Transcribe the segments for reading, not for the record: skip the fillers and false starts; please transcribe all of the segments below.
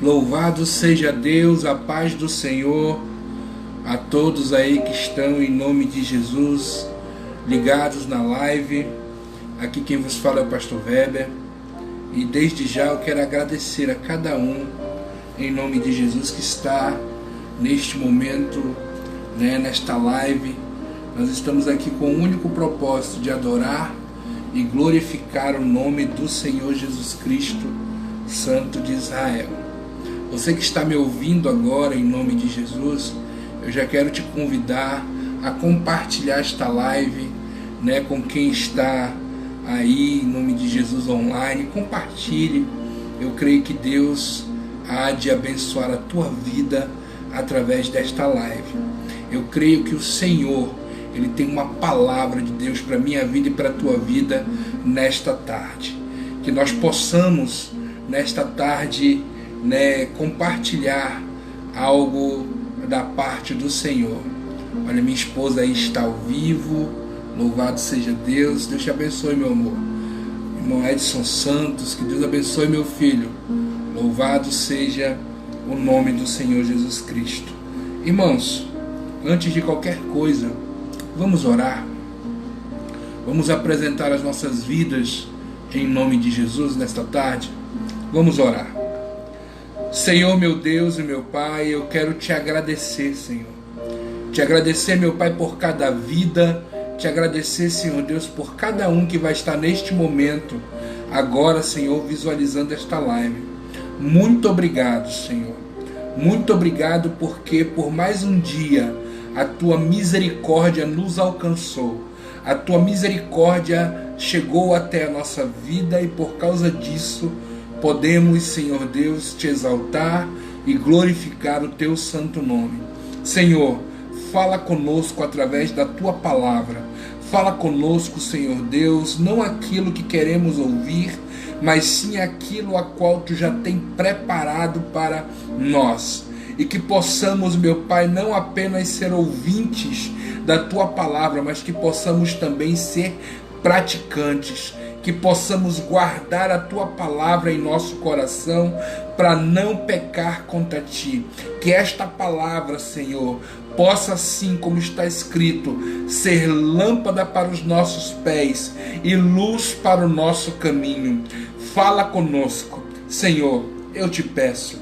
Louvado seja Deus, a paz do Senhor, a todos aí que estão em nome de Jesus, ligados na live. Aqui quem vos fala é o pastor Weber. E desde já eu quero agradecer a cada um, em nome de Jesus, que está neste momento, nesta live. Nós estamos aqui com o único propósito de adorar e glorificar o nome do Senhor Jesus Cristo, Santo de Israel. Você que está me ouvindo agora, em nome de Jesus, eu já quero te convidar a compartilhar esta live, com quem está aí, em nome de Jesus, online. Compartilhe. Eu creio que Deus há de abençoar a tua vida através desta live. Eu creio que o Senhor, Ele tem uma palavra de Deus para a minha vida e para a tua vida nesta tarde. Que nós possamos, nesta tarde, compartilhar algo da parte do Senhor. Olha, minha esposa aí está ao vivo. Louvado seja Deus. Deus te abençoe, meu amor. Irmão Edson Santos, que Deus abençoe, meu filho. Louvado seja o nome do Senhor Jesus Cristo. Irmãos, antes de qualquer coisa, vamos orar. Vamos apresentar as nossas vidas em nome de Jesus nesta tarde. Vamos orar. Senhor, meu Deus e meu Pai, eu quero te agradecer, Senhor. Te agradecer, meu Pai, por cada vida. Te agradecer, Senhor Deus, por cada um que vai estar neste momento, agora, Senhor, visualizando esta live. Muito obrigado, Senhor. Muito obrigado porque por mais um dia a tua misericórdia nos alcançou. A tua misericórdia chegou até a nossa vida e por causa disso podemos, Senhor Deus, te exaltar e glorificar o teu santo nome. Senhor, fala conosco através da tua palavra. Fala conosco, Senhor Deus, não aquilo que queremos ouvir, mas sim aquilo a qual tu já tem preparado para nós. E que possamos, meu Pai, não apenas ser ouvintes da tua palavra, mas que possamos também ser praticantes. Que possamos guardar a tua palavra em nosso coração para não pecar contra ti. Que esta palavra, Senhor, possa, assim como está escrito, ser lâmpada para os nossos pés e luz para o nosso caminho. Fala conosco, Senhor, eu te peço.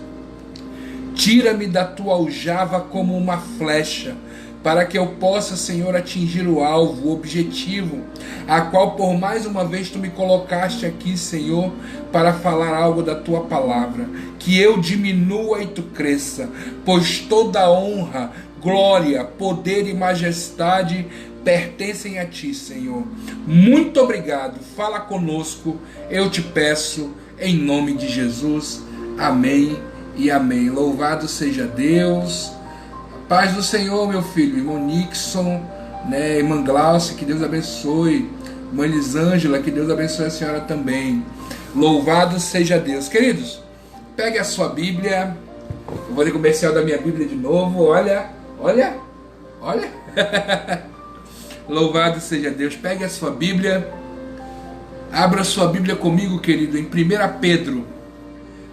Tira-me da tua aljava como uma flecha, para que eu possa, Senhor, atingir o alvo, o objetivo, a qual por mais uma vez tu me colocaste aqui, Senhor, para falar algo da tua palavra. Que eu diminua e tu cresça, pois toda honra, glória, poder e majestade pertencem a ti, Senhor. Muito obrigado. Fala conosco, eu te peço, em nome de Jesus. Amém e amém. Louvado seja Deus. Paz do Senhor, meu filho, irmão Nixon, irmã Glaucia, que Deus abençoe, irmã Elisângela, que Deus abençoe a senhora também. Louvado seja Deus. Queridos, pegue a sua Bíblia. Eu vou ler o comercial da minha Bíblia de novo. Olha. Louvado seja Deus. Pegue a sua Bíblia. Abra a sua Bíblia comigo, querido, em 1 Pedro.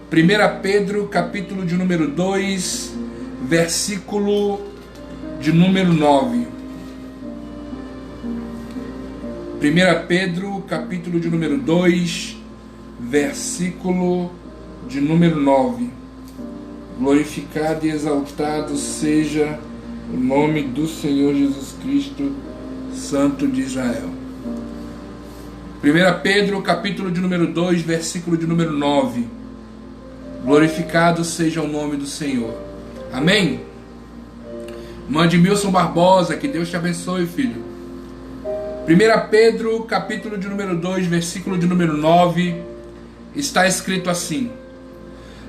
1 Pedro, capítulo de número 2, versículo de número 9. 1 Pedro, capítulo de número 2, versículo de número 9. Glorificado e exaltado seja o nome do Senhor Jesus Cristo, Santo de Israel. 1 Pedro, capítulo de número 2, versículo de número 9. Glorificado seja o nome do Senhor. Amém? Mande Milson Barbosa, que Deus te abençoe, filho. 1 Pedro, capítulo de número 2, versículo de número 9, está escrito assim: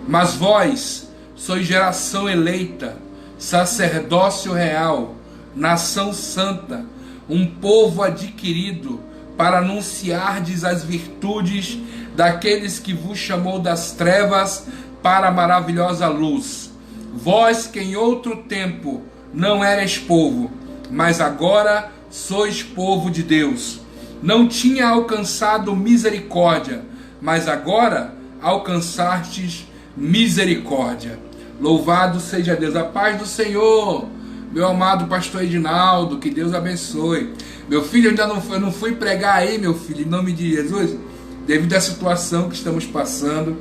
Mas vós sois geração eleita, sacerdócio real, nação santa, um povo adquirido, para anunciardes as virtudes daqueles que vos chamou das trevas para a maravilhosa luz. Vós que em outro tempo não erais povo, mas agora sois povo de Deus. Não tinha alcançado misericórdia, mas agora alcançastes misericórdia. Louvado seja Deus. A paz do Senhor, meu amado pastor Edinaldo, que Deus abençoe. Meu filho, eu não fui pregar aí, meu filho, em nome de Jesus, devido à situação que estamos passando.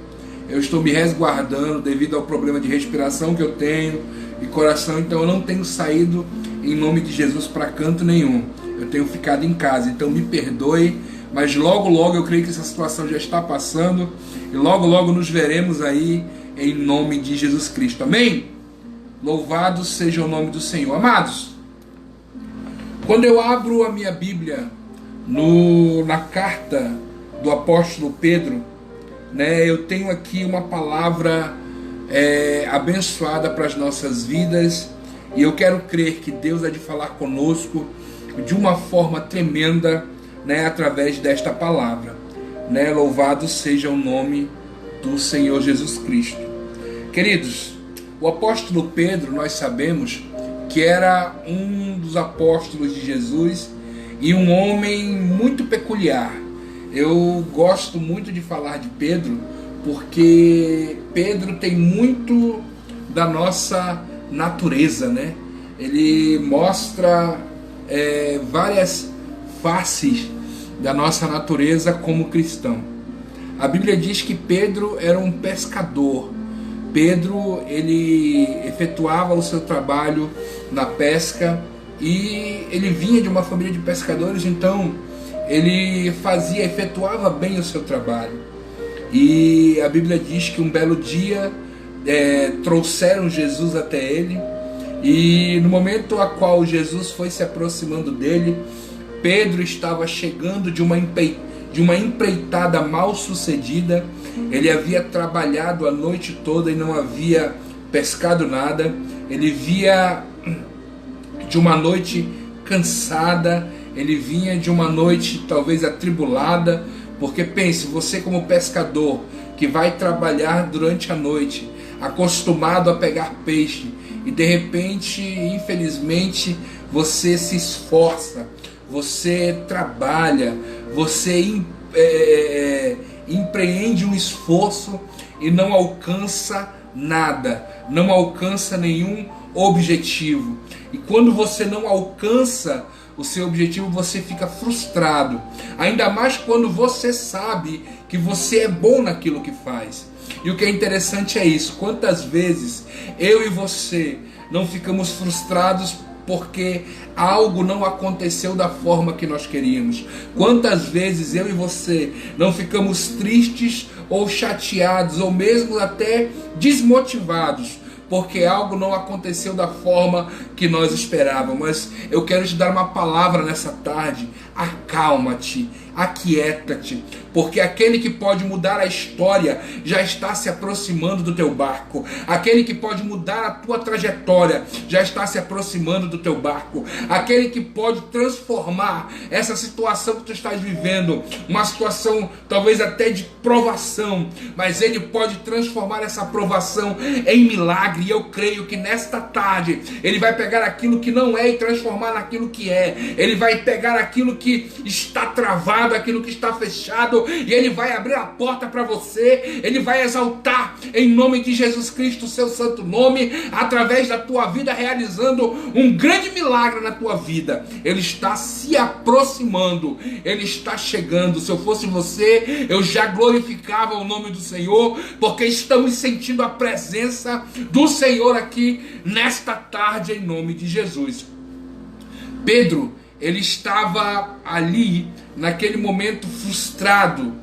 Eu estou me resguardando devido ao problema de respiração que eu tenho e coração, então eu não tenho saído em nome de Jesus para canto nenhum. Eu tenho ficado em casa, então me perdoe, mas logo logo eu creio que essa situação já está passando e logo logo nos veremos aí em nome de Jesus Cristo. Amém? Louvado seja o nome do Senhor. Amados, quando eu abro a minha Bíblia na carta do apóstolo Pedro, eu tenho aqui uma palavra abençoada para as nossas vidas, e eu quero crer que Deus há de falar conosco de uma forma tremenda, através desta palavra. Louvado seja o nome do Senhor Jesus Cristo. Queridos, o apóstolo Pedro, nós sabemos que era um dos apóstolos de Jesus e um homem muito peculiar. Eu gosto muito de falar de Pedro, porque Pedro tem muito da nossa natureza, Ele mostra várias faces da nossa natureza como cristão. A Bíblia diz que Pedro era um pescador. Pedro, ele efetuava o seu trabalho na pesca e ele vinha de uma família de pescadores, então ele efetuava bem o seu trabalho. E a Bíblia diz que um belo dia trouxeram Jesus até ele, e no momento a qual Jesus foi se aproximando dele, Pedro estava chegando de uma empreitada mal sucedida. Ele havia trabalhado a noite toda e não havia pescado nada. Ele via de uma noite cansada, ele vinha de uma noite talvez atribulada, porque pense, você como pescador que vai trabalhar durante a noite, acostumado a pegar peixe, e de repente, infelizmente, você se esforça, você trabalha, você empreende um esforço e não alcança nada, não alcança nenhum objetivo. E quando você não alcança o seu objetivo, você fica frustrado, ainda mais quando você sabe que você é bom naquilo que faz. E o que é interessante é isso: quantas vezes eu e você não ficamos frustrados porque algo não aconteceu da forma que nós queríamos? Quantas vezes eu e você não ficamos tristes ou chateados ou mesmo até desmotivados porque algo não aconteceu da forma que nós esperávamos? Mas eu quero te dar uma palavra nessa tarde: acalma-te, aquieta-te, porque aquele que pode mudar a história já está se aproximando do teu barco. Aquele que pode mudar a tua trajetória já está se aproximando do teu barco. Aquele que pode transformar essa situação que tu estás vivendo, uma situação talvez até de provação, mas ele pode transformar essa provação em milagre. E eu creio que nesta tarde ele vai pegar aquilo que não é e transformar naquilo que é. Ele vai pegar aquilo que está travado, aquilo que está fechado, e ele vai abrir a porta para você. Ele vai exaltar em nome de Jesus Cristo o seu santo nome, através da tua vida, realizando um grande milagre na tua vida. Ele está se aproximando, ele está chegando. Se eu fosse você, eu já glorificava o nome do Senhor, porque estamos sentindo a presença do Senhor aqui nesta tarde, em nome de Jesus. Pedro, ele estava ali naquele momento frustrado.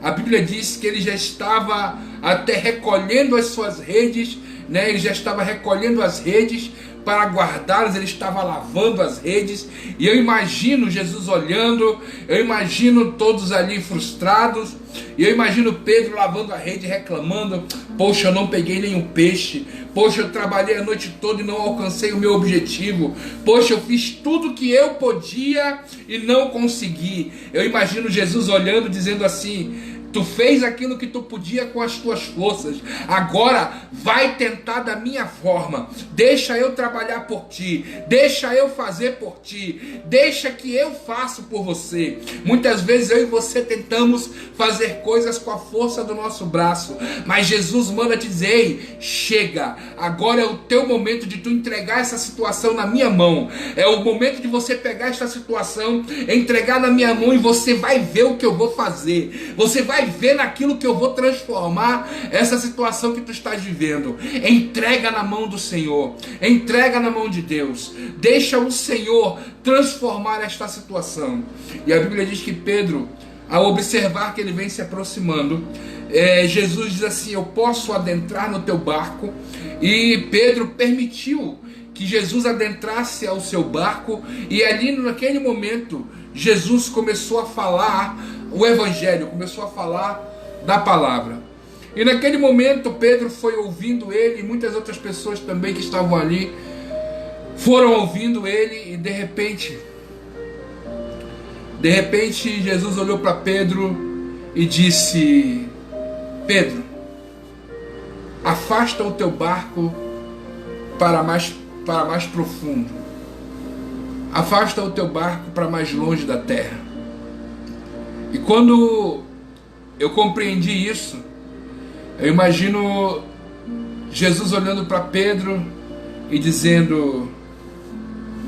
A Bíblia diz que ele já estava até recolhendo as suas redes, ele já estava recolhendo as redes para guardá-las, ele estava lavando as redes, e eu imagino Jesus olhando, eu imagino todos ali frustrados, e eu imagino Pedro lavando a rede, reclamando: poxa, eu não peguei nenhum peixe, poxa, eu trabalhei a noite toda e não alcancei o meu objetivo, poxa, eu fiz tudo que eu podia e não consegui. Eu imagino Jesus olhando, dizendo assim: Tu fez aquilo que tu podia com as tuas forças. Agora vai tentar da minha forma. Deixa eu trabalhar por ti. Deixa eu fazer por ti. Deixa que eu faço por você. Muitas vezes eu e você tentamos fazer coisas com a força do nosso braço. Mas Jesus manda te dizer: ei, chega. Agora é o teu momento de tu entregar essa situação na minha mão. É o momento de você pegar essa situação, entregar na minha mão, e você vai ver o que eu vou fazer. Você vai ver naquilo que eu vou transformar essa situação que tu estás vivendo. Entrega na mão do Senhor, entrega na mão de Deus, deixa o Senhor transformar esta situação. E a Bíblia diz que Pedro, ao observar que ele vem se aproximando, Jesus diz assim: eu posso adentrar no teu barco? E Pedro permitiu que Jesus adentrasse ao seu barco, e ali naquele momento Jesus começou a falar o Evangelho, começou a falar da palavra. E naquele momento Pedro foi ouvindo ele, e muitas outras pessoas também que estavam ali foram ouvindo ele, e de repente Jesus olhou para Pedro e disse: Pedro, afasta o teu barco para mais profundo. Afasta o teu barco para mais longe da terra. E quando eu compreendi isso, eu imagino Jesus olhando para Pedro e dizendo: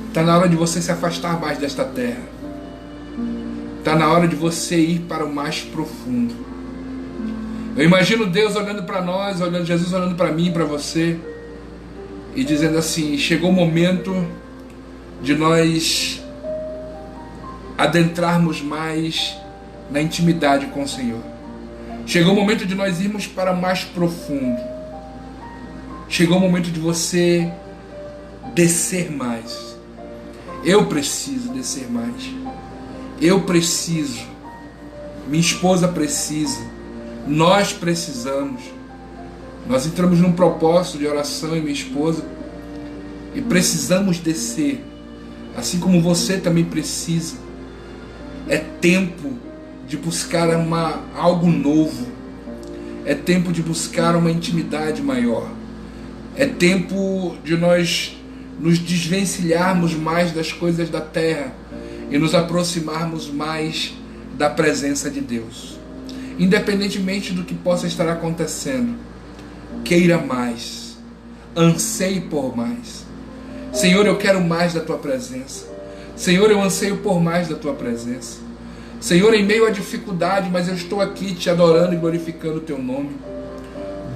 está na hora de você se afastar mais desta terra. Está na hora de você ir para o mais profundo. Eu imagino Deus olhando para nós, Jesus olhando para mim e para você, e dizendo assim: chegou o momento de nós adentrarmos mais na intimidade com o Senhor. Chegou o momento de nós irmos para mais profundo. Chegou o momento de você descer mais. Eu preciso descer mais. Eu preciso. Minha esposa precisa. Nós precisamos. Nós entramos num propósito de oração, e minha esposa, e precisamos descer, assim como você também precisa. É tempo de buscar algo novo. É tempo de buscar uma intimidade maior. É tempo de nós nos desvencilharmos mais das coisas da terra e nos aproximarmos mais da presença de Deus. Independentemente do que possa estar acontecendo, queira mais, anseie por mais. Senhor, eu quero mais da tua presença. Senhor, eu anseio por mais da tua presença. Senhor, em meio à dificuldade, mas eu estou aqui te adorando e glorificando o teu nome.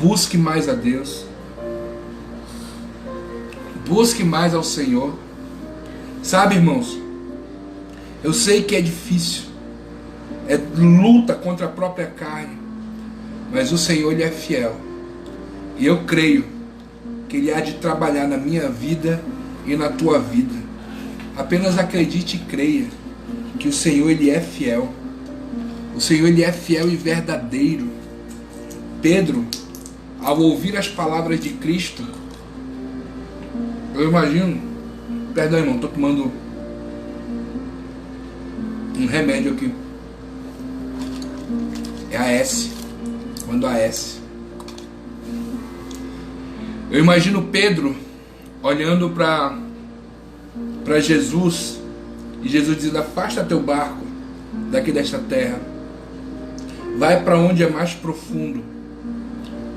Busque mais a Deus. Busque mais ao Senhor. Sabe, irmãos, eu sei que é difícil, é luta contra a própria carne, mas o Senhor, Ele é fiel, e eu creio que Ele há de trabalhar na minha vida e na tua vida. Apenas acredite e creia que o Senhor, Ele é fiel. O Senhor, Ele é fiel e verdadeiro. Pedro, ao ouvir as palavras de Cristo, eu imagino, perdão, irmão, estou tomando um remédio aqui, é AS, quando AS. Eu imagino Pedro olhando para Jesus, e Jesus dizendo: afasta teu barco daqui desta terra, vai para onde é mais profundo,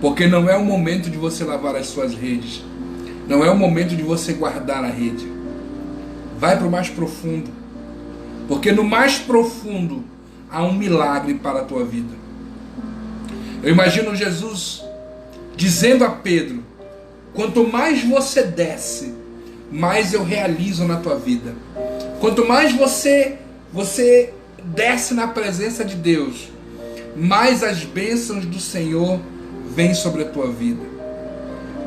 porque não é o momento de você lavar as suas redes, não é o momento de você guardar a rede. Vai para o mais profundo, porque no mais profundo há um milagre para a tua vida. Eu imagino Jesus dizendo a Pedro: quanto mais você desce, mais eu realizo na tua vida. Quanto mais você desce na presença de Deus, mais as bênçãos do Senhor vêm sobre a tua vida.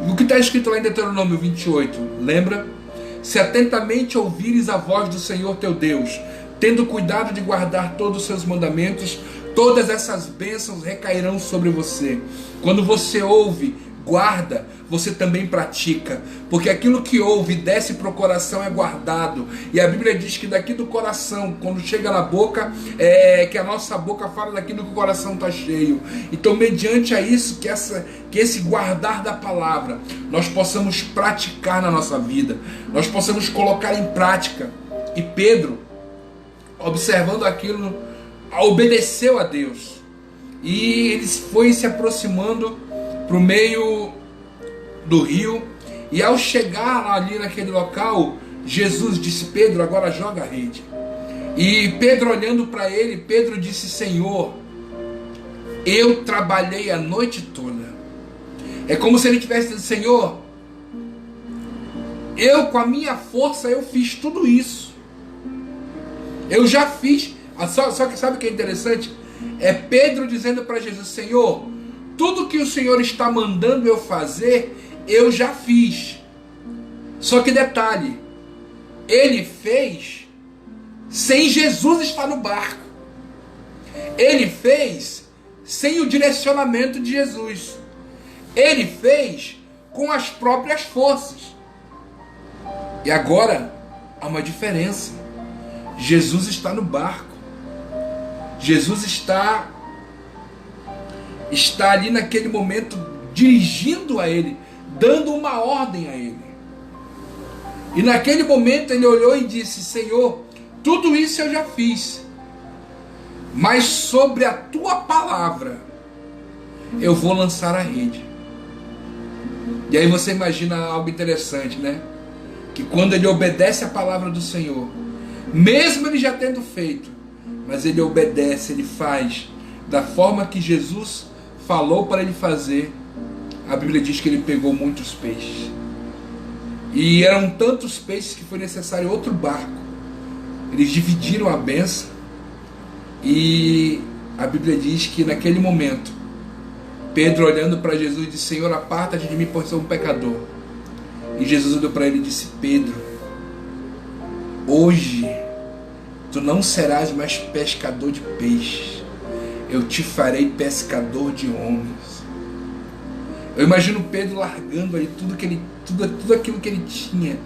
O que está escrito lá em Deuteronômio 28, lembra? Se atentamente ouvires a voz do Senhor teu Deus, tendo cuidado de guardar todos os seus mandamentos, todas essas bênçãos recairão sobre você. Quando você ouve, guarda, você também pratica, porque aquilo que ouve e desce para o coração é guardado, e a Bíblia diz que daqui do coração, quando chega na boca, que a nossa boca fala daquilo que o coração está cheio. Então, mediante a isso, que esse guardar da palavra, nós possamos praticar na nossa vida, nós possamos colocar em prática. E Pedro, observando aquilo, obedeceu a Deus, e ele foi se aproximando para o meio do rio, e ao chegar ali naquele local, Jesus disse: Pedro, agora joga a rede. E Pedro, olhando para ele, Pedro disse: Senhor, eu trabalhei a noite toda. É como se ele tivesse dito: Senhor, eu com a minha força eu fiz tudo isso, eu já fiz. Só que sabe o que é interessante? É Pedro dizendo para Jesus: Senhor, tudo que o Senhor está mandando eu fazer, eu já fiz. Só que detalhe, ele fez sem Jesus estar no barco. Ele fez sem o direcionamento de Jesus. Ele fez com as próprias forças. E agora há uma diferença. Jesus está no barco. Jesus está ali naquele momento dirigindo a ele, dando uma ordem a ele. E naquele momento ele olhou e disse: Senhor, tudo isso eu já fiz, mas sobre a tua palavra eu vou lançar a rede. E aí você imagina algo interessante, né? Que quando ele obedece a palavra do Senhor, mesmo ele já tendo feito, mas ele obedece, ele faz da forma que Jesus falou para ele fazer. A Bíblia diz que ele pegou muitos peixes, e eram tantos peixes que foi necessário outro barco. Eles dividiram a bênção, e a Bíblia diz que naquele momento Pedro, olhando para Jesus, disse: Senhor, aparta-te de mim, pois sou um pecador. E Jesus olhou para ele e disse: Pedro, hoje tu não serás mais pescador de peixes, eu te farei pescador de homens. Eu imagino Pedro largando ali tudo aquilo que ele tinha,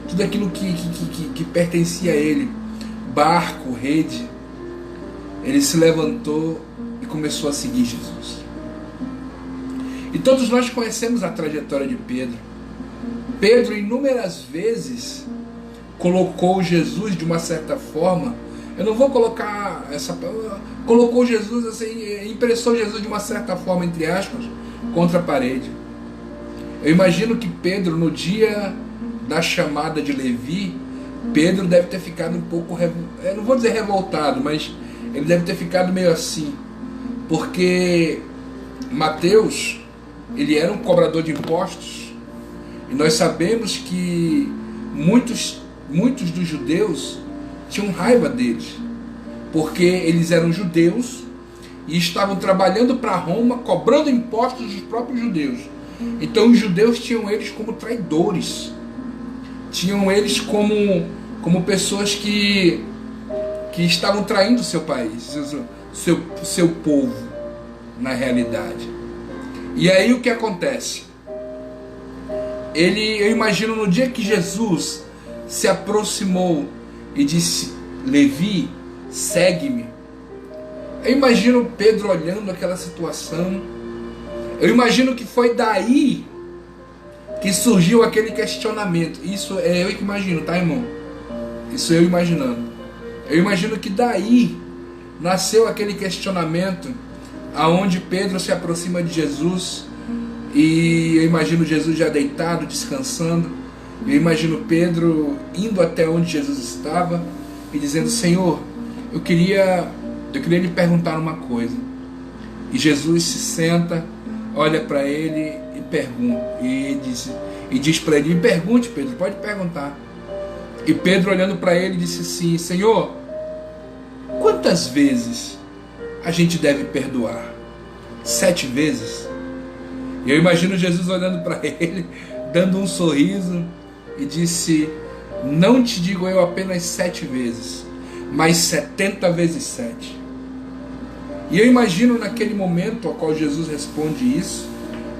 tudo aquilo que pertencia a ele, barco, rede. Ele se levantou e começou a seguir Jesus. E todos nós conhecemos a trajetória de Pedro. Pedro inúmeras vezes colocou Jesus de uma certa forma, eu não vou colocar essa, colocou Jesus assim, impressou Jesus de uma certa forma, entre aspas, contra a parede. Eu imagino que Pedro, no dia da chamada de Levi, Pedro deve ter ficado um pouco, eu não vou dizer revoltado, mas ele deve ter ficado meio assim, porque Mateus, ele era um cobrador de impostos, e nós sabemos que muitos dos judeus tinham raiva deles, porque eles eram judeus e estavam trabalhando para Roma, cobrando impostos dos próprios judeus. Então os judeus tinham eles como traidores, tinham eles como pessoas que estavam traindo o seu país, seu povo, na realidade. E aí o que acontece? Eu imagino no dia que Jesus se aproximou e disse: Levi, segue-me. Eu imagino Pedro olhando aquela situação. Eu imagino que foi daí que surgiu aquele questionamento. Isso é eu que imagino, tá, irmão? Isso eu imaginando. Eu imagino que daí nasceu aquele questionamento, aonde Pedro se aproxima de Jesus, e eu imagino Jesus já deitado, descansando. Eu imagino Pedro indo até onde Jesus estava e dizendo: Senhor, eu queria lhe perguntar uma coisa. E Jesus se senta, olha para ele e pergunta, e diz para ele: me pergunte, Pedro, pode perguntar. E Pedro, olhando para ele, disse assim: Senhor, quantas vezes a gente deve perdoar? 7 vezes? E eu imagino Jesus olhando para ele, dando um sorriso, e disse: não te digo eu apenas 7 vezes, mas 70 vezes 7. E eu imagino naquele momento ao qual Jesus responde isso,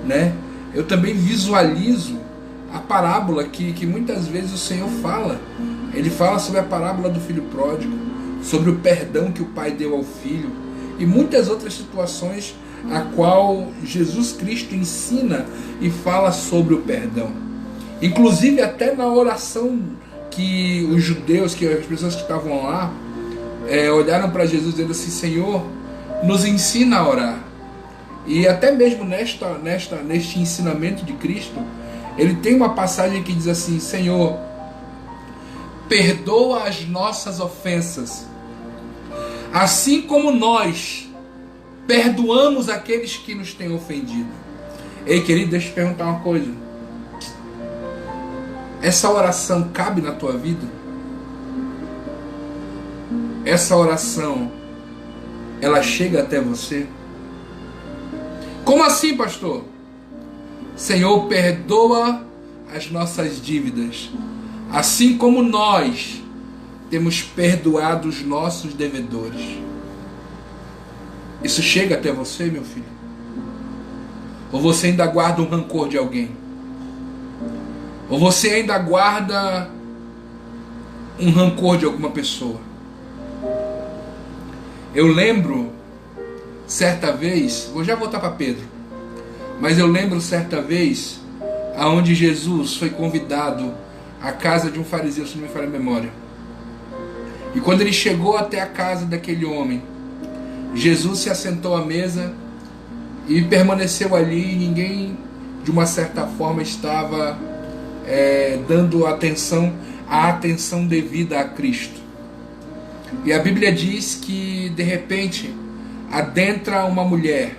né? eu também visualizo a parábola que muitas vezes o Senhor fala. Ele fala sobre a parábola do filho pródigo, sobre o perdão que o pai deu ao filho, e muitas outras situações a qual Jesus Cristo ensina e fala sobre o perdão. Inclusive até na oração que os judeus, que as pessoas que estavam lá, olharam para Jesus dizendo assim: Senhor, nos ensina a orar. E até mesmo neste ensinamento de Cristo, ele tem uma passagem que diz assim: Senhor, perdoa as nossas ofensas, assim como nós perdoamos aqueles que nos têm ofendido. Ei, querido, deixa eu te perguntar uma coisa. Essa oração cabe na tua vida? Essa oração, ela chega até você? Como assim, pastor? Senhor, perdoa as nossas dívidas, assim como nós temos perdoado os nossos devedores. Isso chega até você, meu filho? Ou você ainda guarda um rancor de alguém? Ou você ainda guarda um rancor de alguma pessoa? Eu lembro, certa vez, vou já voltar para Pedro, mas eu lembro certa vez, aonde Jesus foi convidado à casa de um fariseu, se não me falha a memória. E quando ele chegou até a casa daquele homem, Jesus se assentou à mesa e permaneceu ali, e ninguém, de uma certa forma, estava dando a atenção devida a Cristo. E a Bíblia diz que, de repente, adentra uma mulher,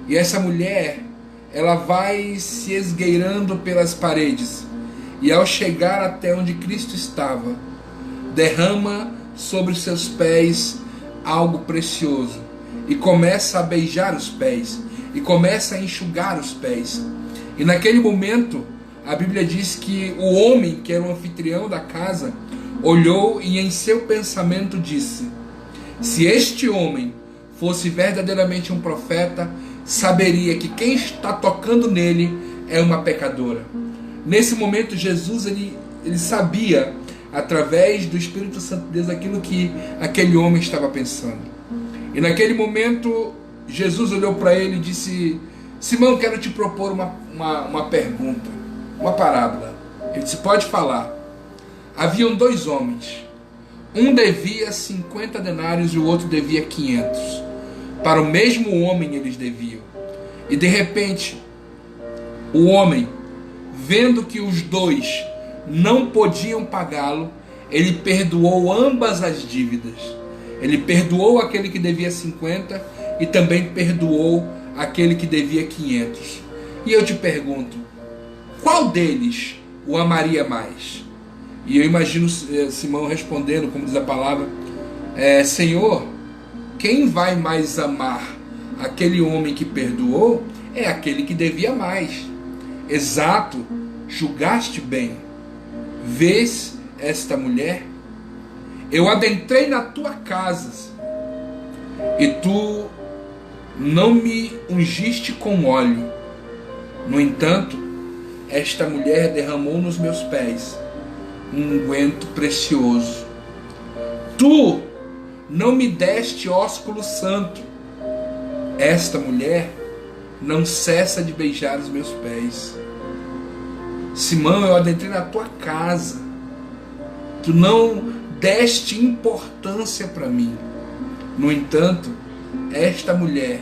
e essa mulher, ela vai se esgueirando pelas paredes, e ao chegar até onde Cristo estava, derrama sobre os seus pés algo precioso, e começa a beijar os pés, e começa a enxugar os pés. E naquele momento, a Bíblia diz que o homem, que era o anfitrião da casa, olhou e em seu pensamento disse: se este homem fosse verdadeiramente um profeta, saberia que quem está tocando nele é uma pecadora. Nesse momento, Jesus ele sabia, através do Espírito Santo de Deus, aquilo que aquele homem estava pensando. E naquele momento, Jesus olhou para ele e disse: Simão, quero te propor uma pergunta, uma parábola. Ele disse: pode falar. Haviam dois homens. Um devia 50 denários e o outro devia 500. Para o mesmo homem eles deviam. E de repente, o homem, vendo que os dois não podiam pagá-lo, ele perdoou ambas as dívidas. Ele perdoou aquele que devia 50 e também perdoou aquele que devia 500. E eu te pergunto, qual deles o amaria mais? E eu imagino Simão respondendo, como diz a palavra: Senhor, quem vai mais amar aquele homem que perdoou é aquele que devia mais. Exato, julgaste bem. Vês esta mulher? Eu adentrei na tua casa e tu não me ungiste com óleo. No entanto, esta mulher derramou nos meus pés um unguento precioso. Tu não me deste ósculo santo. Esta mulher não cessa de beijar os meus pés. Simão, eu adentrei na tua casa. Tu não deste importância para mim. No entanto, esta mulher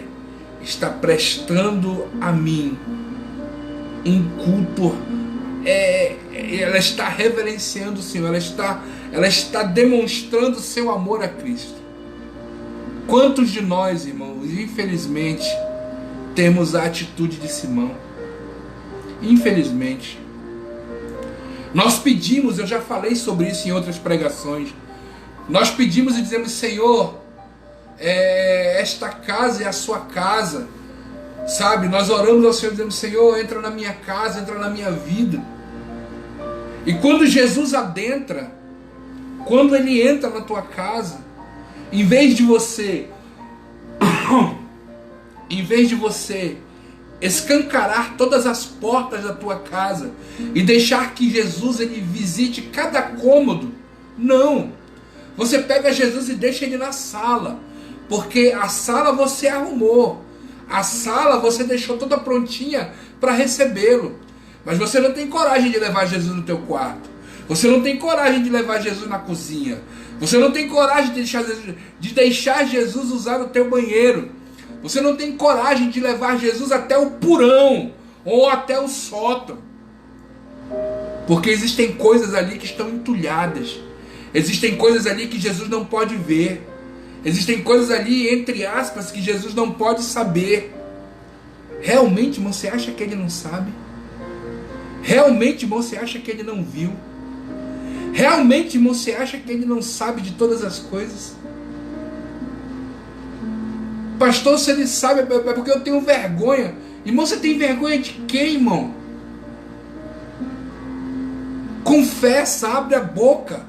está prestando a mim um culto. Ela está reverenciando o Senhor. Ela está demonstrando seu amor a Cristo. Quantos de nós, irmãos, infelizmente, temos a atitude de Simão? Infelizmente. Nós pedimos, eu já falei sobre isso em outras pregações, nós pedimos e dizemos: Senhor, esta casa é a sua casa, sabe? Nós oramos ao Senhor dizendo: Senhor, entra na minha casa, entra na minha vida. E quando Jesus adentra, quando Ele entra na tua casa, em vez de você escancarar todas as portas da tua casa e deixar que Jesus ele visite cada cômodo. Não. Você pega Jesus e deixa ele na sala, porque a sala você arrumou, a sala você deixou toda prontinha para recebê-lo. Mas você não tem coragem de levar Jesus no teu quarto. Você não tem coragem de levar Jesus na cozinha. Você não tem coragem de deixar Jesus usar o teu banheiro. Você não tem coragem de levar Jesus até o porão ou até o sótão. Porque existem coisas ali que estão entulhadas. Existem coisas ali que Jesus não pode ver. Existem coisas ali, entre aspas, que Jesus não pode saber. Realmente, irmão, você acha que ele não sabe? Realmente, irmão, você acha que ele não viu? Realmente, irmão, você acha que ele não sabe de todas as coisas? Pastor, se ele sabe, é porque eu tenho vergonha. Irmão, você tem vergonha de quem, irmão? Confessa, abre a boca.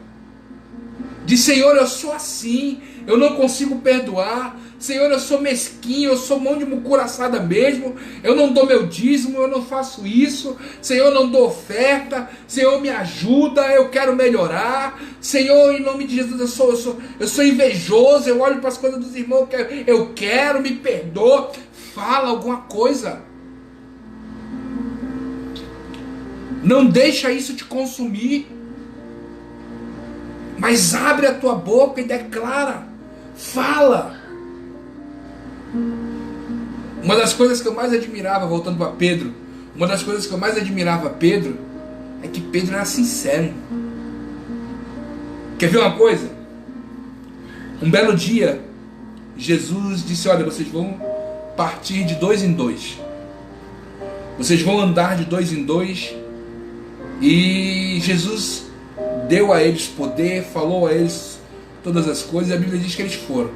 Diz, Senhor, eu sou assim, eu não consigo perdoar. Senhor, eu sou mesquinho, eu sou mão de mucuraçada mesmo. Eu não dou meu dízimo, eu não faço isso. Senhor, eu não dou oferta. Senhor, me ajuda, eu quero melhorar. Senhor, em nome de Jesus, eu sou invejoso. Eu olho para as coisas dos irmãos, eu quero, me perdoa. Fala alguma coisa. Não deixa isso te consumir. Mas abre a tua boca e declara. Fala. Uma das coisas que eu mais admirava, voltando para Pedro, uma das coisas que eu mais admirava Pedro, é que Pedro era sincero. Quer ver uma coisa? Um belo dia, Jesus disse, olha, vocês vão partir de 2 em 2. Vocês vão andar de 2 em 2. E Jesus deu a eles poder, falou a eles todas as coisas, e a Bíblia diz que eles foram.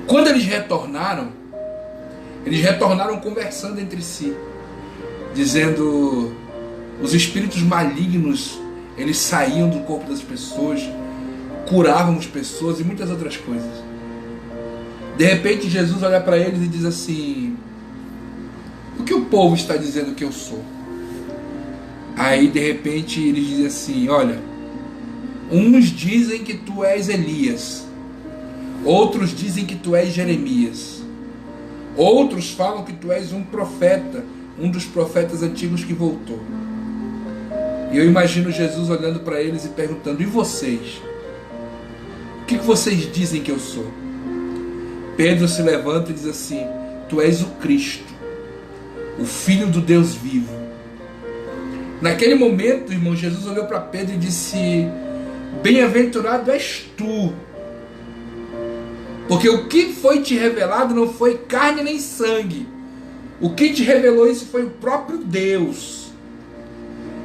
Quando eles retornaram conversando entre si, dizendo, os espíritos malignos, eles saíam do corpo das pessoas, curavam as pessoas e muitas outras coisas. De repente Jesus olha para eles e diz assim, o que o povo está dizendo que eu sou? Aí de repente eles dizem assim, olha, uns dizem que tu és Elias, outros dizem que tu és Jeremias, outros falam que tu és um profeta, um dos profetas antigos que voltou. E eu imagino Jesus olhando para eles e perguntando, e vocês? O que vocês dizem que eu sou? Pedro se levanta e diz assim, tu és o Cristo, o Filho do Deus vivo. Naquele momento, irmão, Jesus olhou para Pedro e disse, bem-aventurado és tu, porque o que foi te revelado não foi carne nem sangue. O que te revelou isso foi o próprio Deus.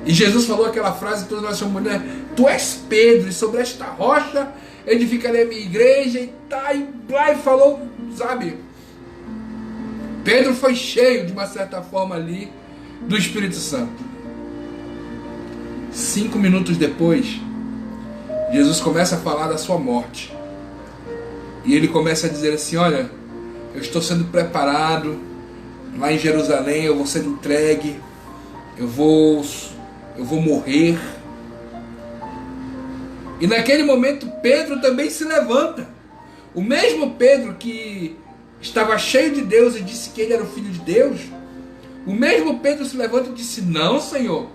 E Jesus falou aquela frase que todos nós chamamos, né? Tu és Pedro, e sobre esta rocha edificarei a minha igreja, e tá, e falou, sabe? Pedro foi cheio, de uma certa forma ali, do Espírito Santo. 5 minutos depois, Jesus começa a falar da sua morte. E ele começa a dizer assim, olha, eu estou sendo preparado, lá em Jerusalém eu vou ser entregue, eu vou morrer. E naquele momento Pedro também se levanta. O mesmo Pedro que estava cheio de Deus e disse que ele era o Filho de Deus, o mesmo Pedro se levanta e disse, não, Senhor,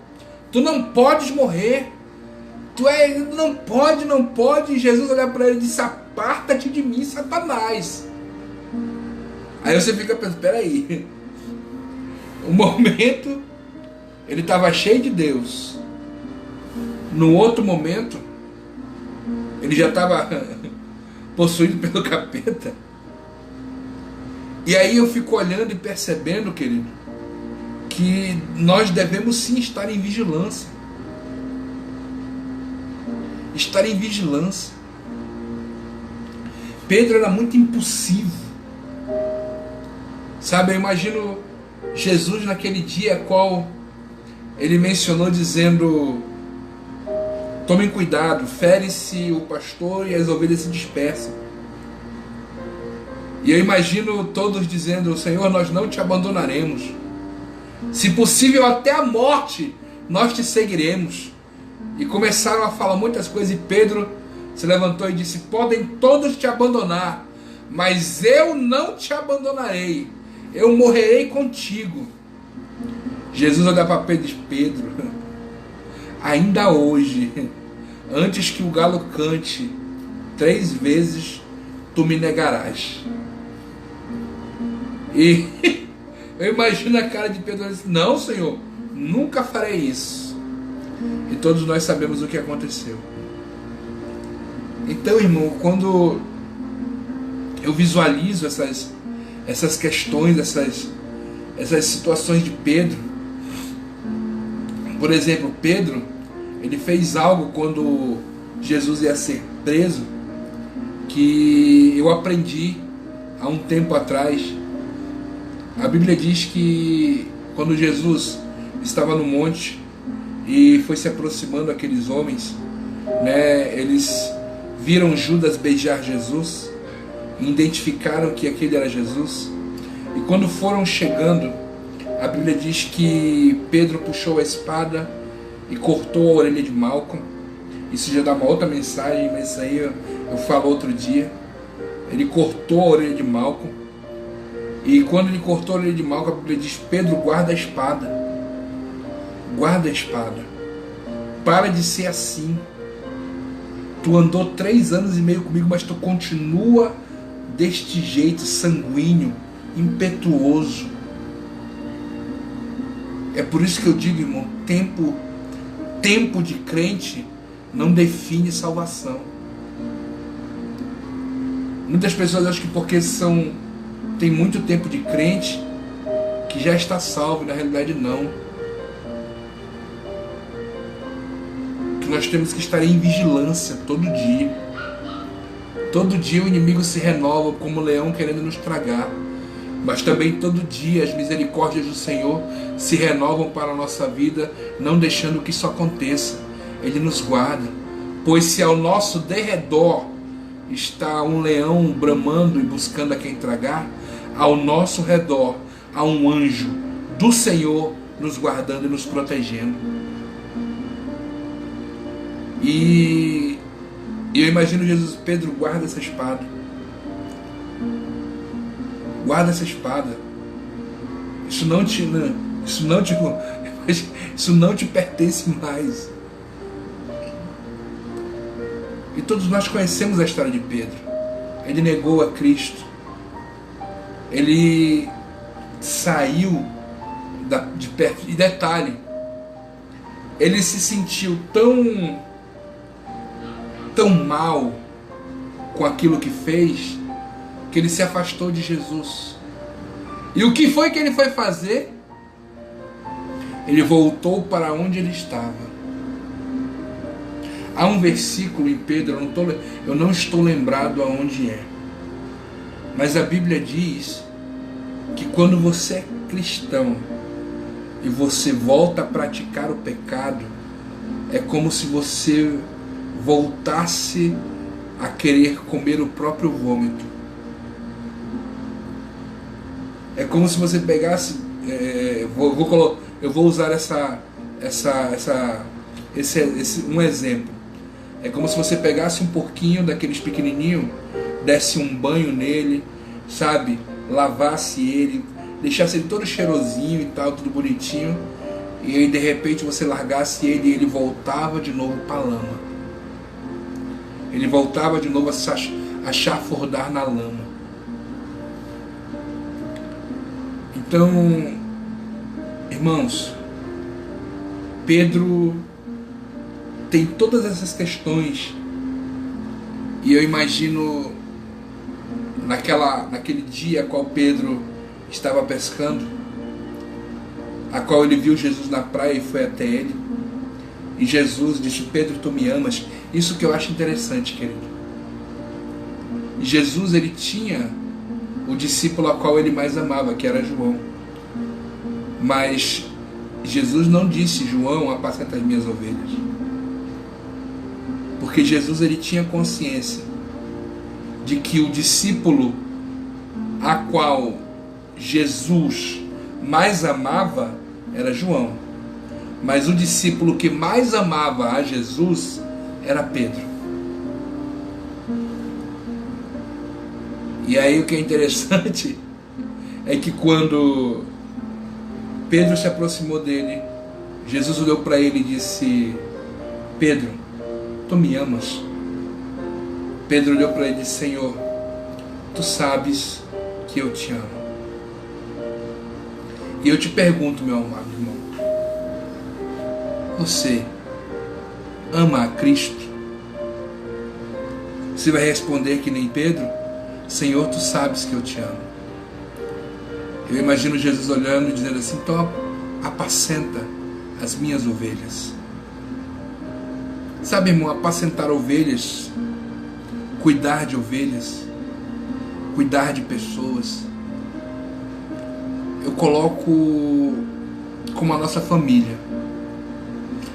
tu não podes morrer. Não pode. E Jesus olha para ele e disse, aparta-te de mim, Satanás. Aí você fica pensando, peraí. Um momento, ele estava cheio de Deus. No outro momento, ele já estava possuído pelo capeta. E aí eu fico olhando e percebendo, querido, que nós devemos sim estar em vigilância. Estar em vigilância. Pedro era muito impulsivo. Sabe, eu imagino Jesus naquele dia qual ele mencionou dizendo, tomem cuidado, fere-se o pastor e as ovelhas se dispersam. E eu imagino todos dizendo: Senhor, nós não te abandonaremos. Se possível até a morte, nós te seguiremos. E começaram a falar muitas coisas, e Pedro se levantou e disse: podem todos te abandonar, mas eu não te abandonarei, eu morrerei contigo. Jesus olha para Pedro e diz: Pedro, ainda hoje, antes que o galo cante 3 vezes, tu me negarás. E eu imagino a cara de Pedro: não, Senhor, nunca farei isso. E todos nós sabemos o que aconteceu. Então, irmão, quando eu visualizo essas questões, essas situações de Pedro, por exemplo, Pedro, ele fez algo quando Jesus ia ser preso, que eu aprendi há um tempo atrás. A Bíblia diz que quando Jesus estava no monte e foi se aproximando aqueles homens, né, eles viram Judas beijar Jesus e identificaram que aquele era Jesus. E quando foram chegando, a Bíblia diz que Pedro puxou a espada e cortou a orelha de Malco. Isso já dá uma outra mensagem, mas isso aí eu falo outro dia. Ele cortou a orelha de Malco. E quando ele cortou a orelha de Malco, a Bíblia diz: Pedro, guarda a espada. Guarda a espada. Para de ser assim. Tu andou 3 anos e meio comigo, mas tu continua deste jeito, sanguíneo, impetuoso. É por isso que eu digo, irmão, tempo de crente não define salvação. Muitas pessoas acham que porque tem muito tempo de crente que já está salvo. Na realidade não. Que nós temos que estar em vigilância todo dia. Todo dia o inimigo se renova como um leão querendo nos tragar. Mas também todo dia as misericórdias do Senhor se renovam para a nossa vida, não deixando que isso aconteça. Ele nos guarda. Pois se ao nosso derredor está um leão bramando e buscando a quem tragar, ao nosso redor há um anjo do Senhor nos guardando e nos protegendo. E eu imagino Jesus: Pedro, guarda essa espada. Guarda essa espada. Isso não te pertence mais. E todos nós conhecemos a história de Pedro. Ele negou a Cristo. Ele saiu de perto. E detalhe, ele se sentiu tão mal com aquilo que fez, que ele se afastou de Jesus. E o que foi que ele foi fazer? Ele voltou para onde ele estava. Há um versículo em Pedro, eu não estou lembrado aonde é, mas a Bíblia diz que quando você é cristão e você volta a praticar o pecado, é como se você voltasse a querer comer o próprio vômito. É como se você pegasse, eu vou usar um exemplo. É como se você pegasse um porquinho daqueles pequenininhos, desse um banho nele, sabe? Lavasse ele, deixasse ele todo cheirosinho e tal, tudo bonitinho, e aí de repente você largasse ele e ele voltava de novo para a lama. Ele voltava de novo a chafurdar na lama. Então, irmãos, Pedro tem todas essas questões, e eu imagino naquele dia a qual Pedro estava pescando, a qual ele viu Jesus na praia e foi até ele, e Jesus disse: Pedro, tu me amas? Isso que eu acho interessante, querido. E Jesus, ele tinha o discípulo a qual ele mais amava, que era João. Mas Jesus não disse: João, apacenta as minhas ovelhas. Porque Jesus, ele tinha consciência de que o discípulo a qual Jesus mais amava era João. Mas o discípulo que mais amava a Jesus era Pedro. E aí o que é interessante é que quando Pedro se aproximou dele, Jesus olhou para ele e disse: Pedro, tu me amas? Pedro olhou para ele e disse: Senhor, tu sabes que eu te amo. E eu te pergunto, meu amado irmão, você ama a Cristo? Você vai responder que nem Pedro: Senhor, tu sabes que eu te amo. Eu imagino Jesus olhando e dizendo assim: então apacenta as minhas ovelhas. Sabe, irmão, apacentar ovelhas, cuidar de ovelhas, cuidar de pessoas, eu coloco como a nossa família.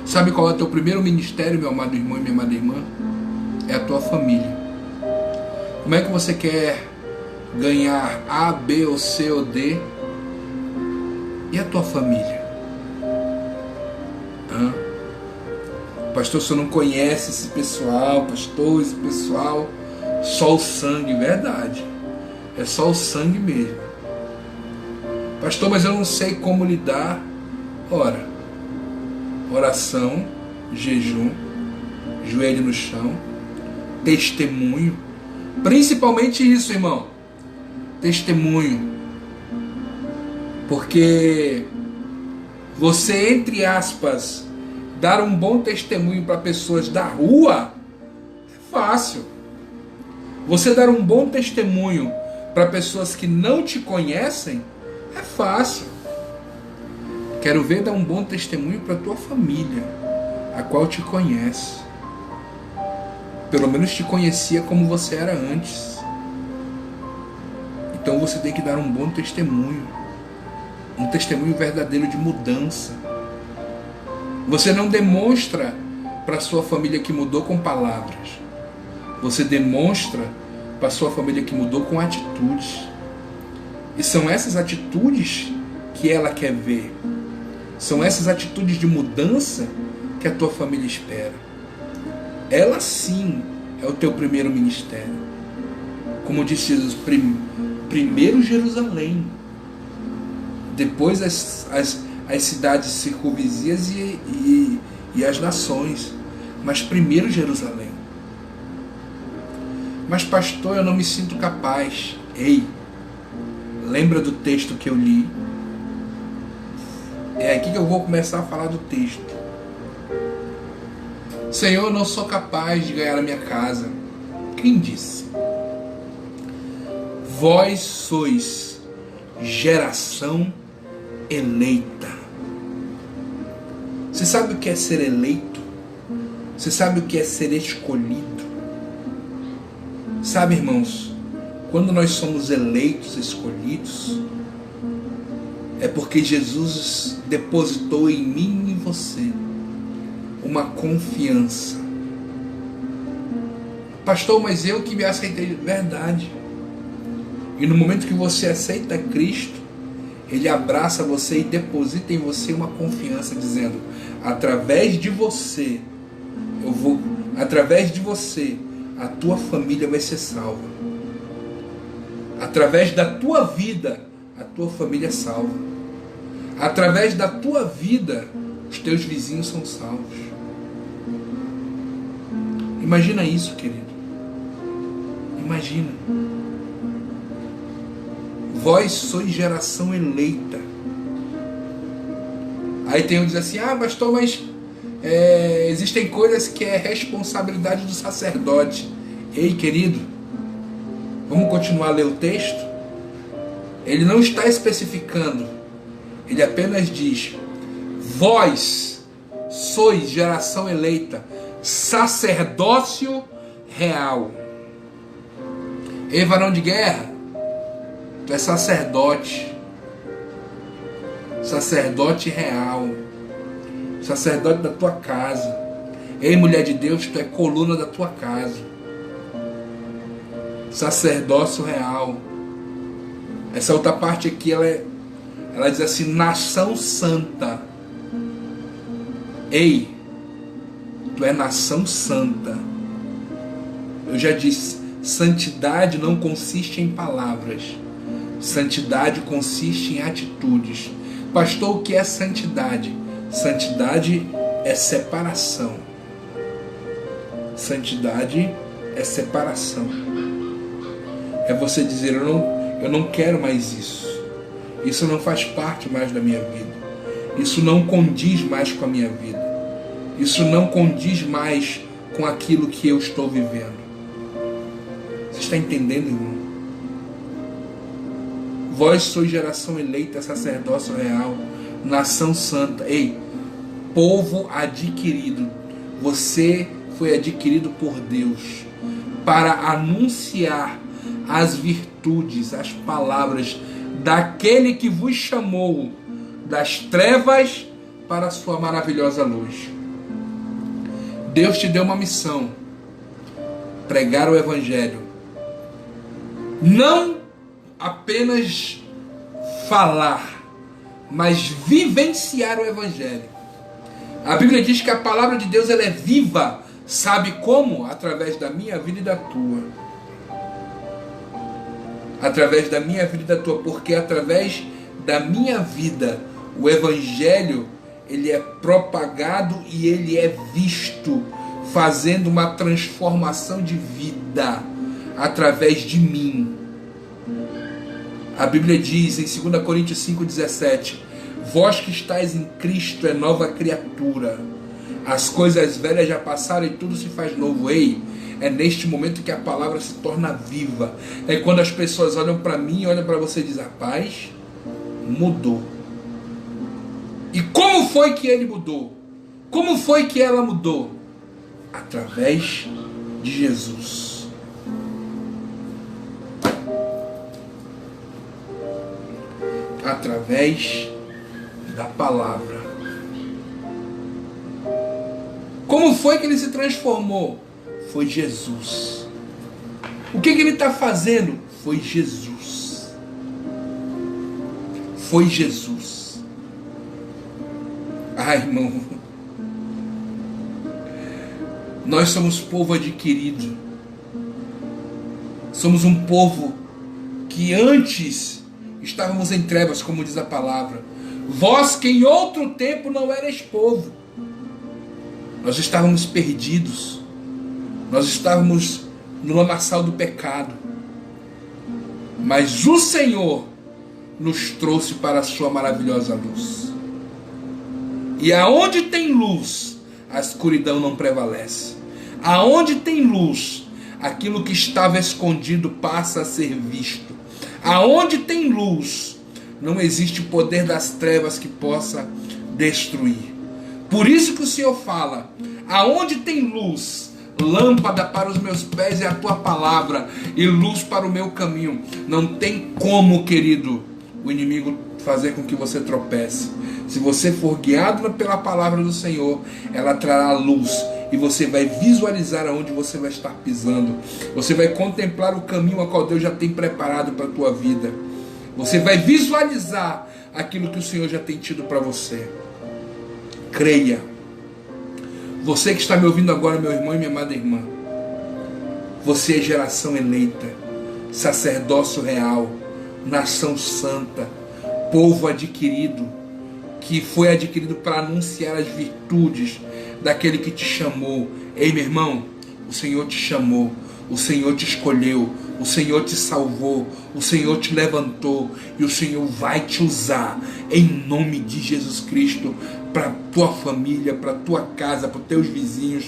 Sabe qual é o teu primeiro ministério, meu amado irmão e minha amada irmã? É a tua família. Como é que você quer ganhar A, B ou C ou D? E a tua família? Pastor, você não conhece esse pessoal, pastor, esse pessoal, só o sangue, verdade. É só o sangue mesmo. Pastor, mas eu não sei como lidar. Ora, oração, jejum, joelho no chão, testemunho. Principalmente isso, irmão. Testemunho. Porque você, entre aspas, dar um bom testemunho para pessoas da rua é fácil. Você dar um bom testemunho para pessoas que não te conhecem é fácil. Quero ver dar um bom testemunho para a tua família, a qual te conhece. Pelo menos te conhecia como você era antes. Então você tem que dar um bom testemunho. Um testemunho verdadeiro de mudança. Você não demonstra para a sua família que mudou com palavras. Você demonstra para a sua família que mudou com atitudes. E são essas atitudes que ela quer ver. São essas atitudes de mudança que a tua família espera. Ela sim é o teu primeiro ministério. Como disse Jesus, primeiro Jerusalém, depois as cidades circunvizinhas e as nações, mas primeiro Jerusalém. Mas pastor, eu não me sinto capaz. Ei, lembra do texto que eu li? É aqui que eu vou começar a falar do texto. Senhor, eu não sou capaz de ganhar a minha casa. Quem disse? Vós sois geração eleita. Você sabe o que é ser eleito? Você sabe o que é ser escolhido? Sabe, irmãos, quando nós somos eleitos, escolhidos, é porque Jesus depositou em mim e em você uma confiança. Pastor, mas eu que me aceitei. Verdade. E no momento que você aceita Cristo, Ele abraça você e deposita em você uma confiança, dizendo: através de você, através de você, a tua família vai ser salva. Através da tua vida, a tua família é salva. Através da tua vida, os teus vizinhos são salvos. Imagina isso, querido. Imagina. Vós sois geração eleita. Aí tem um que diz assim: pastor, mas existem coisas que é responsabilidade do sacerdote. Ei, querido, vamos continuar a ler o texto? Ele não está especificando. Ele apenas diz: vós sois geração eleita, sacerdócio real. Ei, varão de guerra, tu é sacerdote. Sacerdote real. Sacerdote da tua casa. Ei, mulher de Deus, tu é coluna da tua casa. Sacerdócio real. Essa outra parte aqui, ela diz assim, nação santa. Ei, tu é nação santa. Eu já disse, santidade não consiste em palavras. Santidade consiste em atitudes. Pastor, o que é santidade? Santidade é separação. Santidade é separação. É você dizer, eu não quero mais isso. Isso não faz parte mais da minha vida. Isso não condiz mais com a minha vida. Isso não condiz mais com aquilo que eu estou vivendo. Você está entendendo, irmão? Vós sois geração eleita, sacerdócio real, nação santa. Ei, povo adquirido. Você foi adquirido por Deus para anunciar as virtudes, as palavras daquele que vos chamou das trevas para a sua maravilhosa luz. Deus te deu uma missão: pregar o Evangelho. Não apenas falar, mas vivenciar o Evangelho. A Bíblia diz que a palavra de Deus ela é viva. Sabe como? Através da minha vida e da tua. Através da minha vida e da tua. Porque através da minha vida, o Evangelho ele é propagado e ele é visto, fazendo uma transformação de vida através de mim. A Bíblia diz em 2 Coríntios 5,17: vós que estáis em Cristo é nova criatura. As coisas velhas já passaram e tudo se faz novo. Ei, é neste momento que a palavra se torna viva. É quando as pessoas olham para mim, olham para você e dizem, rapaz, mudou. E como foi que ele mudou? Como foi que ela mudou? Através de Jesus. Através da palavra. Como foi que ele se transformou? Foi Jesus. O que ele está fazendo? Foi Jesus. Foi Jesus. Ah, irmão, nós somos povo adquirido. Somos um povo que antes estávamos em trevas, como diz a palavra. Vós que em outro tempo não erais povo. Nós estávamos perdidos. Nós estávamos no lamaçal do pecado. Mas o Senhor nos trouxe para a sua maravilhosa luz. E aonde tem luz, a escuridão não prevalece. Aonde tem luz, aquilo que estava escondido passa a ser visto. Aonde tem luz, não existe poder das trevas que possa destruir. Por isso que o Senhor fala, aonde tem luz, lâmpada para os meus pés é a tua palavra e luz para o meu caminho. Não tem como, querido, o inimigo fazer com que você tropece. Se você for guiado pela palavra do Senhor, ela trará luz e você vai visualizar aonde você vai estar pisando. Você vai contemplar o caminho a qual Deus já tem preparado para a tua vida. Você vai visualizar aquilo que o Senhor já tem tido para você. Creia. Você que está me ouvindo agora, meu irmão e minha amada irmã, você é geração eleita, sacerdócio real, nação santa, povo adquirido, que foi adquirido para anunciar as virtudes daquele que te chamou. Ei, meu irmão, o Senhor te chamou, o Senhor te escolheu, o Senhor te salvou, o Senhor te levantou e o Senhor vai te usar em nome de Jesus Cristo para tua família, para tua casa, para os teus vizinhos.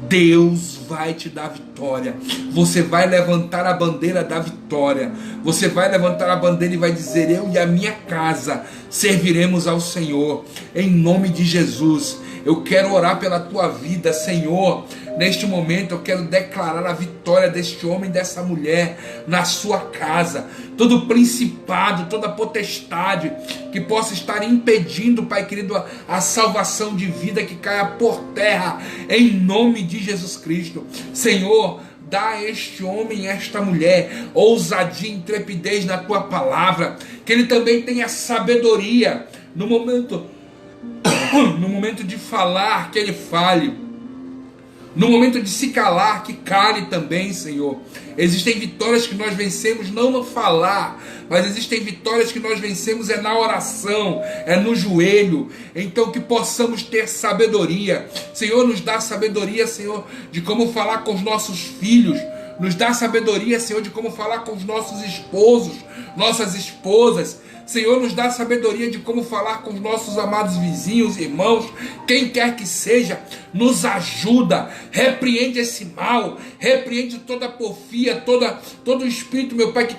Deus vai te dar vitória. Você vai levantar a bandeira da vitória. Você vai levantar a bandeira e vai dizer: eu e a minha casa serviremos ao Senhor. Em nome de Jesus. Eu quero orar pela tua vida, Senhor. Neste momento eu quero declarar a vitória deste homem e dessa mulher na sua casa. Todo principado, toda potestade que possa estar impedindo, Pai querido, a salvação de vida, que caia por terra em nome de Jesus Cristo. Senhor, dá a este homem e a esta mulher ousadia e intrepidez na tua palavra, que ele também tenha sabedoria no momento de falar, que ele fale, no momento de se calar, que cale também, Senhor. Existem vitórias que nós vencemos não no falar, mas existem vitórias que nós vencemos na oração, no joelho. Então que possamos ter sabedoria. Senhor, nos dá sabedoria, Senhor, de como falar com os nossos filhos. Nos dá sabedoria, Senhor, de como falar com os nossos esposos, nossas esposas. Senhor, nos dá sabedoria de como falar com os nossos amados vizinhos, irmãos, quem quer que seja, nos ajuda, repreende esse mal, repreende toda a porfia, todo o espírito, meu Pai, que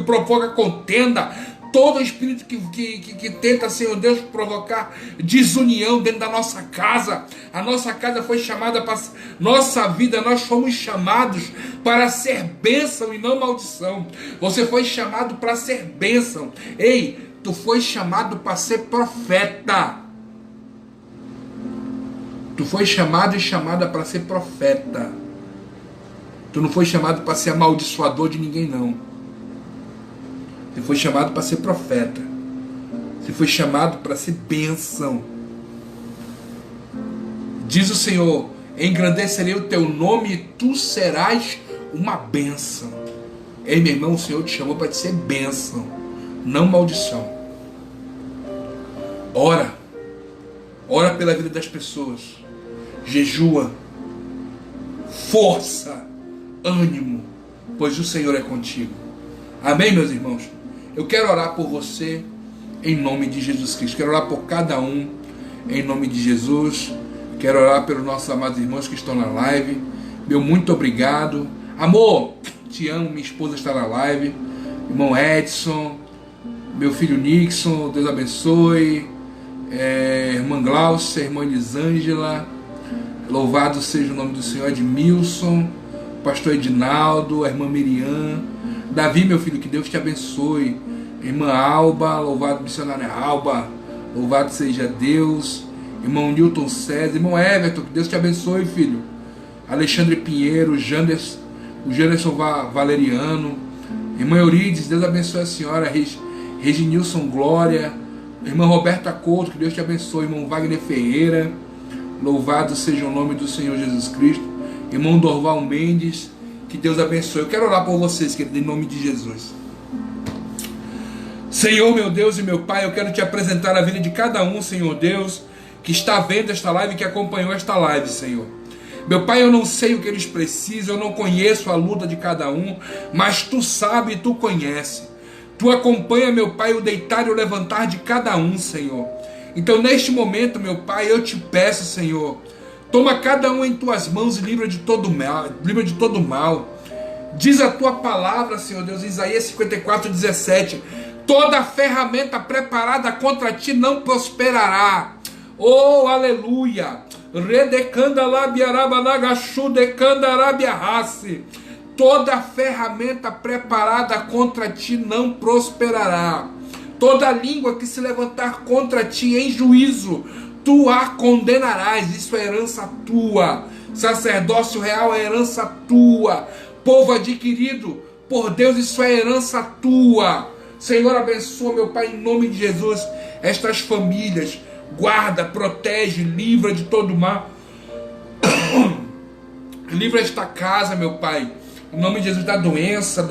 provoca contenda, todo espírito que tenta, Senhor Deus, provocar desunião dentro da nossa casa. A nossa casa foi chamada para nossa vida, nós fomos chamados para ser bênção e não maldição. Você foi chamado para ser bênção. Ei, tu foi chamado para ser profeta. Tu foi chamado e chamada para ser profeta. Tu não foi chamado para ser amaldiçoador de ninguém, não. Você foi chamado para ser profeta. Você foi chamado para ser bênção. Diz o Senhor: engrandecerei o teu nome e tu serás uma bênção. Ei, meu irmão, o Senhor te chamou para ser bênção, não maldição. Ora pela vida das pessoas. Jejua. Força. Ânimo. Pois o Senhor é contigo. Amém, meus irmãos? Eu quero orar por você em nome de Jesus Cristo. Quero orar por cada um em nome de Jesus. Quero orar pelos nossos amados irmãos que estão na live. Meu muito obrigado. Amor, te amo. Minha esposa está na live. Irmão Edson, meu filho Nixon, Deus abençoe. Irmã Glaucia, irmã Elisângela. Louvado seja o nome do Senhor. Edmilson, pastor Edinaldo, a irmã Miriam. Davi, meu filho, que Deus te abençoe. Irmã Alba, louvado missionária Alba, louvado seja Deus. Irmão Newton César, irmão Everton, que Deus te abençoe, filho. Alexandre Pinheiro, o Janderson Valeriano. Irmã Eurides, Deus abençoe a senhora. Reginilson Glória. Irmã Roberta Couto, que Deus te abençoe. Irmão Wagner Ferreira, louvado seja o nome do Senhor Jesus Cristo. Irmão Dorval Mendes, que Deus abençoe. Eu quero orar por vocês, querido, em nome de Jesus. Senhor, meu Deus e meu Pai, eu quero te apresentar a vida de cada um, Senhor Deus, que está vendo esta live, que acompanhou esta live, Senhor. Meu Pai, eu não sei o que eles precisam, eu não conheço a luta de cada um, mas Tu sabe e Tu conhece. Tu acompanha, meu Pai, o deitar e o levantar de cada um, Senhor. Então, neste momento, meu Pai, eu te peço, Senhor, toma cada um em Tuas mãos e livra de todo mal. Diz a Tua palavra, Senhor Deus, em Isaías 54:17, toda ferramenta preparada contra Ti não prosperará. Oh, aleluia! Toda ferramenta preparada contra Ti não prosperará. Toda língua que se levantar contra Ti em juízo, Tu a condenarás. Isso é herança Tua. Sacerdócio real é herança Tua. Povo adquirido por Deus, isso é herança Tua. Senhor, abençoa, meu Pai, em nome de Jesus, estas famílias. Guarda, protege, livra de todo mal. Livra esta casa, meu Pai, em nome de Jesus, da doença,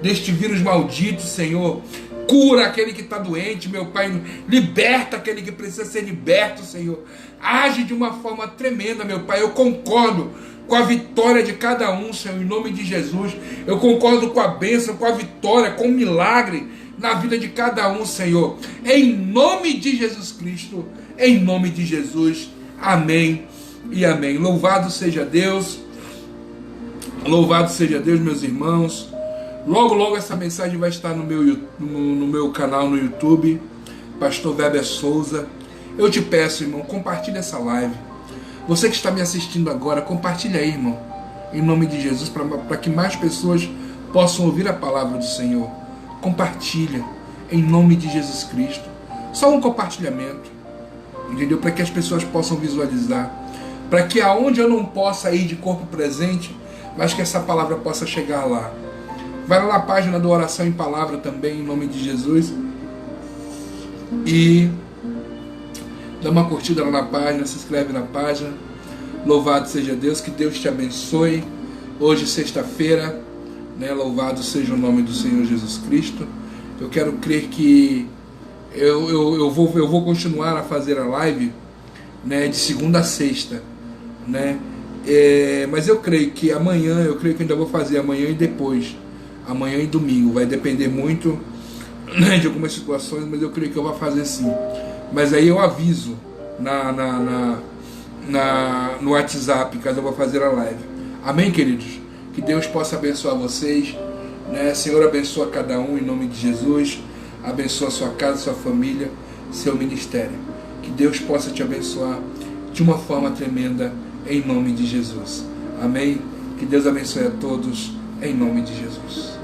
deste vírus maldito, Senhor. Cura aquele que está doente, meu Pai. Liberta aquele que precisa ser liberto, Senhor. Age de uma forma tremenda, meu Pai. Eu concordo com a vitória de cada um, Senhor, em nome de Jesus. Eu concordo com a bênção, com a vitória, com o milagre na vida de cada um, Senhor. Em nome de Jesus Cristo, em nome de Jesus. Amém e amém. Louvado seja Deus. Louvado seja Deus, meus irmãos. Logo, logo essa mensagem vai estar no meu canal no YouTube, Pastor Weber Souza. Eu te peço, irmão, compartilhe essa live. Você que está me assistindo agora, compartilhe aí, irmão, em nome de Jesus, para que mais pessoas possam ouvir a palavra do Senhor. Compartilha, em nome de Jesus Cristo. Só um compartilhamento, entendeu? Para que as pessoas possam visualizar. Para que aonde eu não possa ir de corpo presente, mas que essa palavra possa chegar lá. Vai lá na página do Oração em Palavra também, em nome de Jesus, e dá uma curtida lá na página, se inscreve na página. Louvado seja Deus, que Deus te abençoe. Hoje, sexta-feira, né? Louvado seja o nome do Senhor Jesus Cristo. Eu quero crer que eu vou continuar a fazer a live, né, de segunda a sexta, né? Mas eu creio que amanhã, ainda vou fazer amanhã e depois, amanhã e domingo. Vai depender muito, né, de algumas situações, mas eu creio que eu vou fazer sim. Mas aí eu aviso no WhatsApp, caso eu vou fazer a live. Amém, queridos? Que Deus possa abençoar vocês, né? Senhor, abençoa cada um em nome de Jesus. Abençoa a sua casa, sua família, seu ministério. Que Deus possa te abençoar de uma forma tremenda em nome de Jesus. Amém? Que Deus abençoe a todos em nome de Jesus.